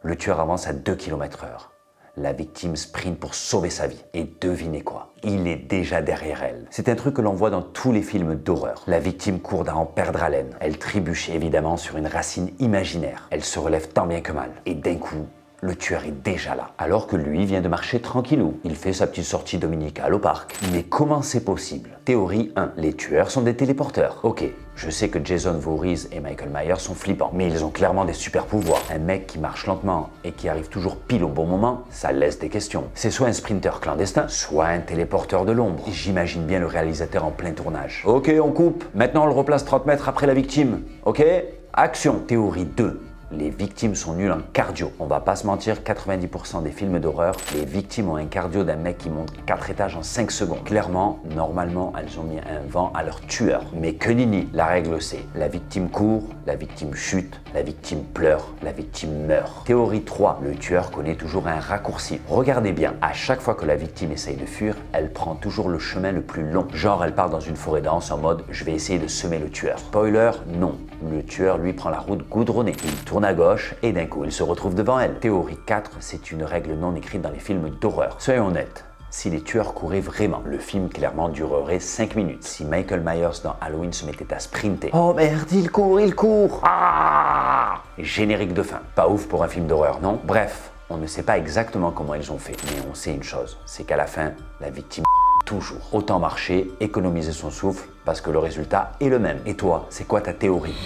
Le tueur avance à 2 km/h. La victime sprint pour sauver sa vie. Et devinez quoi? Il est déjà derrière elle. C'est un truc que l'on voit dans tous les films d'horreur. La victime court d'à en perdre haleine. Elle trébuche évidemment sur une racine imaginaire. Elle se relève tant bien que mal. Et d'un coup, le tueur est déjà là. Alors que lui vient de marcher tranquillou. Il fait sa petite sortie dominicale au parc. Mais comment c'est possible? Théorie 1. Les tueurs sont des téléporteurs. Ok, je sais que Jason Voorhees et Michael Myers sont flippants, mais ils ont clairement des super pouvoirs. Un mec qui marche lentement et qui arrive toujours pile au bon moment, ça laisse des questions. C'est soit un sprinter clandestin, soit un téléporteur de l'ombre. J'imagine bien le réalisateur en plein tournage. Ok, on coupe. Maintenant, on le replace 30 mètres après la victime. Ok? Action. Théorie 2. Les victimes sont nulles en cardio. On va pas se mentir, 90% des films d'horreur, les victimes ont un cardio d'un mec qui monte 4 étages en 5 secondes. Clairement, normalement, elles ont mis un vent à leur tueur. Mais que nenni, la règle c'est, la victime court, la victime chute, la victime pleure, la victime meurt. Théorie 3, le tueur connaît toujours un raccourci. Regardez bien, à chaque fois que la victime essaye de fuir, elle prend toujours le chemin le plus long. Genre, elle part dans une forêt dense en mode, je vais essayer de semer le tueur. Spoiler, non. Le tueur, lui, prend la route goudronnée. Il tourne à gauche et d'un coup il se retrouve devant elle. Théorie 4, c'est une règle non écrite dans les films d'horreur. Soyons honnêtes, si les tueurs couraient vraiment, le film clairement durerait 5 minutes. Si Michael Myers dans Halloween se mettait à sprinter. Oh merde, il court ah! Générique de fin. Pas ouf pour un film d'horreur, non? Bref, on ne sait pas exactement comment ils ont fait, mais on sait une chose, c'est qu'à la fin, la victime toujours. Autant marcher, économiser son souffle, parce que le résultat est le même. Et toi, c'est quoi ta théorie?